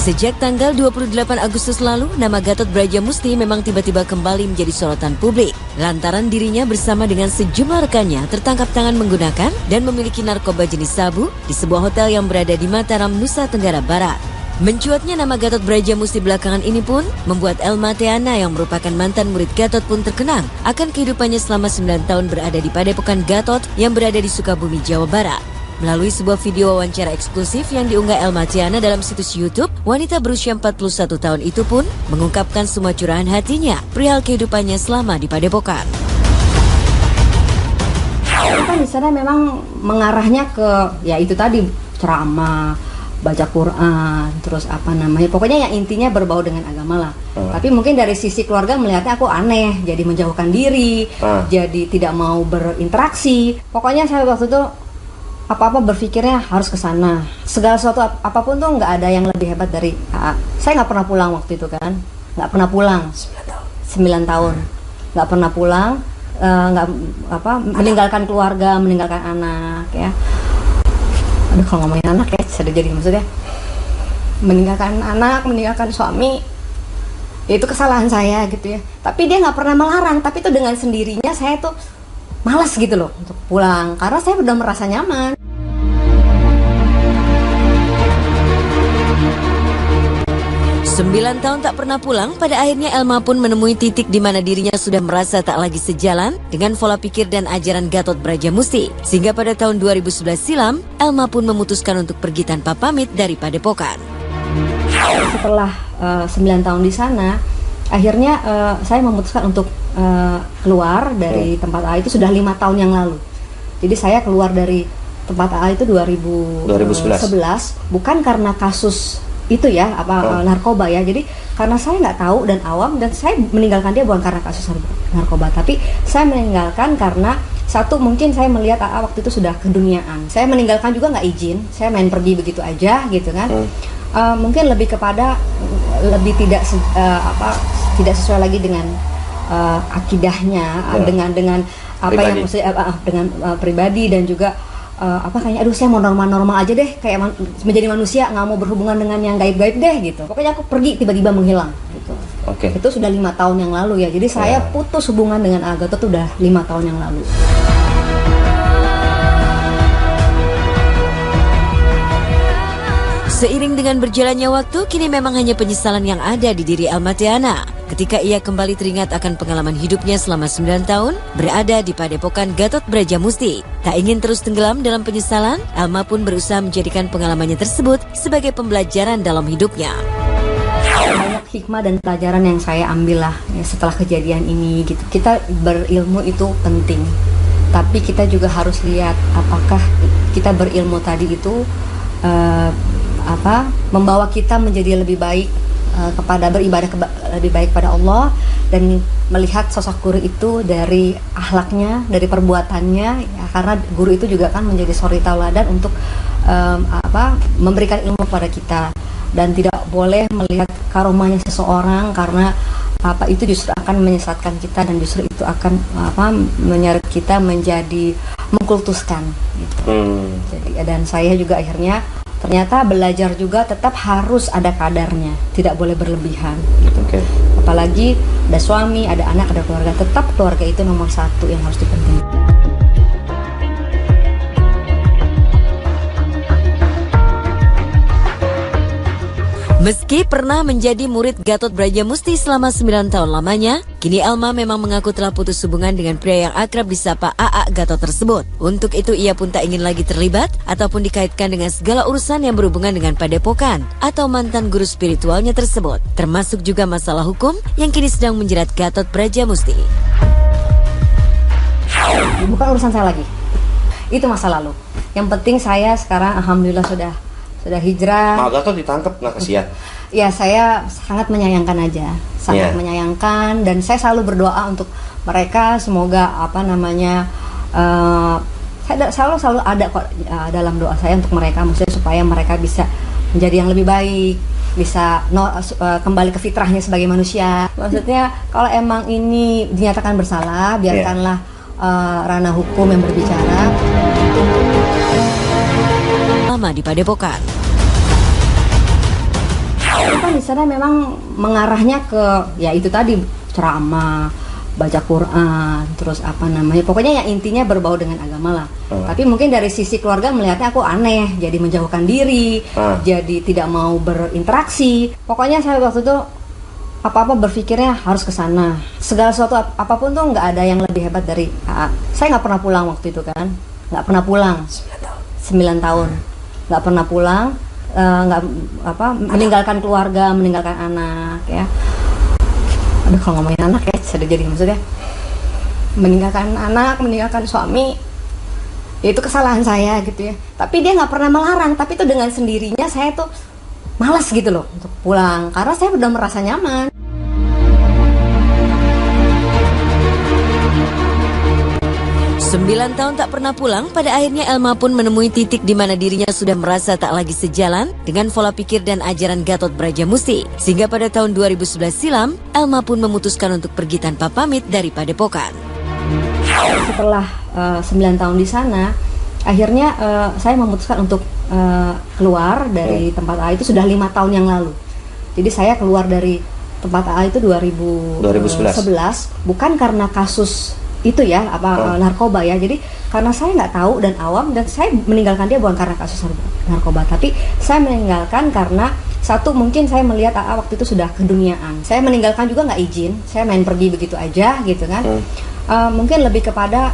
Sejak tanggal 28 Agustus lalu, nama Gatot Brajamusti memang tiba-tiba kembali menjadi sorotan publik. Lantaran dirinya bersama dengan sejumlah rekannya tertangkap tangan menggunakan dan memiliki narkoba jenis sabu di sebuah hotel yang berada di Mataram, Nusa Tenggara Barat. Mencuatnya nama Gatot Brajamusti belakangan ini pun membuat Elma Theana yang merupakan mantan murid Gatot pun terkenang akan kehidupannya selama 9 tahun berada di Padepokan Gatot yang berada di Sukabumi, Jawa Barat. Melalui sebuah video wawancara eksklusif yang diunggah Elma Theana dalam situs YouTube, wanita berusia 41 tahun itu pun mengungkapkan semua curahan hatinya perihal kehidupannya selama di Padepokan. Kan di sana memang mengarahnya ke ya itu tadi, ceramah, baca Quran, terus pokoknya yang intinya berbau dengan agama lah. Tapi mungkin dari sisi keluarga melihatnya aku aneh, jadi menjauhkan diri, jadi tidak mau berinteraksi. Pokoknya saya waktu itu apa-apa berpikirnya harus ke sana. Segala sesuatu apapun tuh nggak ada yang lebih hebat dari AA. Saya nggak pernah pulang waktu itu kan, nggak pernah pulang. 9 tahun, nggak pernah pulang, meninggalkan keluarga, meninggalkan anak ya. Aduh, kalau ngomongin anak ya, sedih jadi maksudnya. Meninggalkan anak, meninggalkan suami, ya itu kesalahan saya gitu ya. Tapi dia nggak pernah melarang, tapi itu dengan sendirinya saya tuh malas gitu loh untuk pulang karena saya udah merasa nyaman. Sembilan tahun tak pernah pulang, pada akhirnya Elma pun menemui titik di mana dirinya sudah merasa tak lagi sejalan dengan pola pikir dan ajaran Gatot Brajamusti. Sehingga pada tahun 2011 silam, Elma pun memutuskan untuk pergi tanpa pamit dari Padepokan. Setelah 9 tahun di sana, akhirnya saya memutuskan untuk keluar dari tempat AA itu sudah 5 tahun yang lalu. Jadi saya keluar dari tempat AA itu 2011 bukan karena kasus itu ya narkoba ya. Jadi karena saya nggak tahu dan awam, dan saya meninggalkan dia bukan karena kasus narkoba, tapi saya meninggalkan karena satu, mungkin saya melihat AA waktu itu sudah keduniaan. Saya meninggalkan juga nggak izin, saya main pergi begitu aja gitu kan. Mungkin lebih kepada tidak sesuai lagi dengan akidahnya, dengan apa yang maksudnya dengan pribadi, dan juga kayaknya aduh saya mau normal aja deh, kayak menjadi manusia, nggak mau berhubungan dengan yang gaib-gaib deh gitu. Pokoknya aku pergi tiba-tiba menghilang gitu. Itu sudah 5 tahun yang lalu ya. Jadi saya putus hubungan dengan Gatot itu udah 5 tahun yang lalu. Seiring dengan berjalannya waktu, kini memang hanya penyesalan yang ada di diri Elma Theana ketika ia kembali teringat akan pengalaman hidupnya selama 9 tahun berada di Padepokan Gatot Brajamusti. Tak ingin terus tenggelam dalam penyesalan, Elma pun berusaha menjadikan pengalamannya tersebut sebagai pembelajaran dalam hidupnya. Banyak hikmah dan pelajaran yang saya ambil lah ya, setelah kejadian ini gitu. Kita berilmu itu penting, tapi kita juga harus lihat apakah kita berilmu tadi itu membawa kita menjadi lebih baik, kepada beribadah lebih baik pada Allah, dan melihat sosok guru itu dari akhlaknya, dari perbuatannya ya, karena guru itu juga kan menjadi suri tauladan untuk memberikan ilmu kepada kita, dan tidak boleh melihat karomahnya seseorang karena itu justru akan menyesatkan kita, dan justru itu akan menyeret kita menjadi mengkultuskan gitu. Jadi, dan saya juga akhirnya ternyata belajar juga tetap harus ada kadarnya, tidak boleh berlebihan gitu. Apalagi ada suami, ada anak, ada keluarga, tetap keluarga itu nomor 1 yang harus dipentingkan. Meski pernah menjadi murid Gatot Brajamusti selama 9 tahun lamanya, kini Elma memang mengaku telah putus hubungan dengan pria yang akrab disapa AA Gatot tersebut. Untuk itu ia pun tak ingin lagi terlibat ataupun dikaitkan dengan segala urusan yang berhubungan dengan Padepokan atau mantan guru spiritualnya tersebut, termasuk juga masalah hukum yang kini sedang menjerat Gatot Brajamusti. Bukan urusan saya lagi, itu masa lalu. Yang penting saya sekarang alhamdulillah sudah hijrah. Gatot ditangkap, nggak kasihan? Ya saya sangat menyayangkan aja, sangat menyayangkan, dan saya selalu berdoa untuk mereka, semoga saya selalu ada kok dalam doa saya untuk mereka, maksudnya supaya mereka bisa menjadi yang lebih baik, bisa kembali ke fitrahnya sebagai manusia. Maksudnya kalau emang ini dinyatakan bersalah, biarkanlah ranah hukum yang berbicara. Lama di Padepokan. Itu kan di sana memang mengarahnya ke ya itu tadi, ceramah, baca Quran, terus apa namanya, pokoknya yang intinya berbau dengan agama lah. Tapi mungkin dari sisi keluarga melihatnya aku aneh, jadi menjauhkan diri, jadi tidak mau berinteraksi. Pokoknya saya waktu itu apa-apa berpikirnya harus ke sana. Segala sesuatu apapun tuh nggak ada yang lebih hebat dari AA. Saya nggak pernah pulang waktu itu kan, nggak pernah pulang. 9 tahun, nggak pernah pulang, nggak meninggalkan keluarga, meninggalkan anak ya. Aduh, kalau ngomongin anak ya sudah jadi, maksudnya meninggalkan anak, meninggalkan suami, itu kesalahan saya gitu ya. Tapi dia nggak pernah melarang, tapi itu dengan sendirinya saya tuh malas gitu loh untuk pulang karena saya udah merasa nyaman. 9 tahun tak pernah pulang, pada akhirnya Elma pun menemui titik di mana dirinya sudah merasa tak lagi sejalan dengan pola pikir dan ajaran Gatot Brajamusti. Sehingga pada tahun 2011 silam, Elma pun memutuskan untuk pergi tanpa pamit dari Padepokan. Setelah 9 tahun di sana, akhirnya saya memutuskan untuk keluar dari tempat AA itu sudah 5 tahun yang lalu. Jadi saya keluar dari tempat AA itu 2011, bukan karena kasus itu ya narkoba ya. Jadi karena saya nggak tahu dan awam, dan saya meninggalkan dia bukan karena kasus narkoba, tapi saya meninggalkan karena satu, mungkin saya melihat AA waktu itu sudah keduniaan. Saya meninggalkan juga nggak izin, saya main pergi begitu aja gitu kan. Mungkin lebih kepada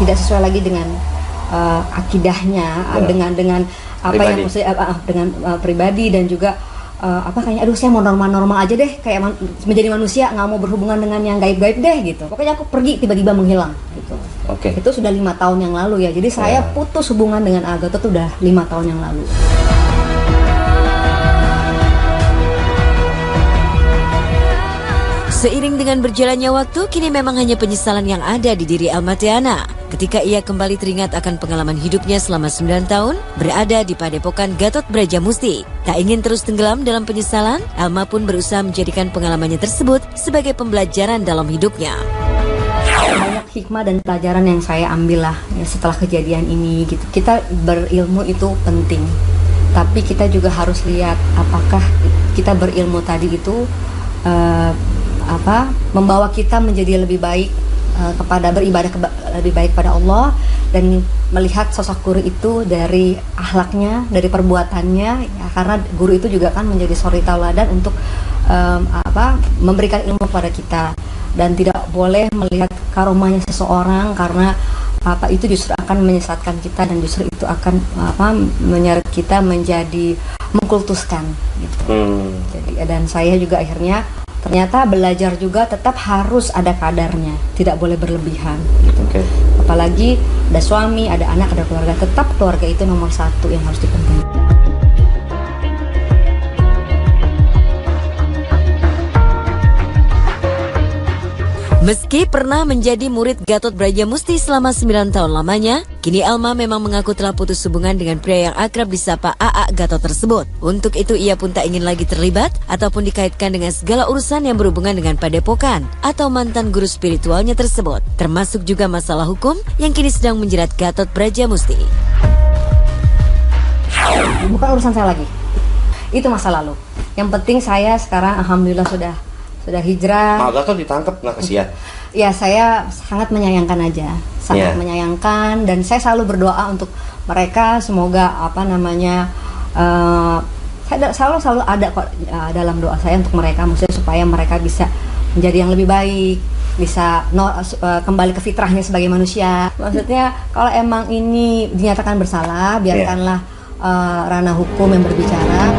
tidak sesuai lagi dengan akidahnya, dengan apa pribadi. Yang maksudnya dengan pribadi, dan juga kayaknya aduh saya mau normal-normal aja deh, kayak menjadi manusia, nggak mau berhubungan dengan yang gaib-gaib deh gitu. Pokoknya aku pergi tiba-tiba menghilang gitu. Itu sudah 5 tahun yang lalu ya. Jadi saya putus hubungan dengan Gatot itu udah 5 tahun yang lalu. Seiring dengan berjalannya waktu, kini memang hanya penyesalan yang ada di diri Elma Theana. Ketika ia kembali teringat akan pengalaman hidupnya selama 9 tahun, berada di Padepokan Gatot Brajamusti. Tak ingin terus tenggelam dalam penyesalan, Elma pun berusaha menjadikan pengalamannya tersebut sebagai pembelajaran dalam hidupnya. Banyak hikmah dan pelajaran yang saya ambil lah ya, setelah kejadian ini gitu. Kita berilmu itu penting, tapi kita juga harus lihat apakah kita berilmu tadi itu membawa kita menjadi lebih baik, kepada beribadah lebih baik pada Allah, dan melihat sosok guru itu dari akhlaknya, dari perbuatannya ya, karena guru itu juga kan menjadi suri tauladan untuk memberikan ilmu kepada kita, dan tidak boleh melihat karomahnya seseorang karena itu justru akan menyesatkan kita, dan justru itu akan menyeret kita menjadi mengkultuskan gitu. Jadi, dan saya juga akhirnya ternyata belajar juga tetap harus ada kadarnya, tidak boleh berlebihan gitu. Apalagi ada suami, ada anak, ada keluarga, tetap keluarga itu nomor 1 yang harus dipentingkan. Meski pernah menjadi murid Gatot Brajamusti selama 9 tahun lamanya, kini Elma memang mengaku telah putus hubungan dengan pria yang akrab disapa AA Gatot tersebut. Untuk itu ia pun tak ingin lagi terlibat ataupun dikaitkan dengan segala urusan yang berhubungan dengan Padepokan atau mantan guru spiritualnya tersebut, termasuk juga masalah hukum yang kini sedang menjerat Gatot Brajamusti. Bukan urusan saya lagi, itu masa lalu. Yang penting saya sekarang alhamdulillah sudah hijrah. Gatot ditangkap, nggak kasihan? Ya, saya sangat menyayangkan aja, sangat menyayangkan, dan saya selalu berdoa untuk mereka, semoga saya selalu ada kok dalam doa saya untuk mereka, maksudnya supaya mereka bisa menjadi yang lebih baik, bisa kembali ke fitrahnya sebagai manusia. Maksudnya kalau emang ini dinyatakan bersalah, biarkanlah ranah hukum yang berbicara.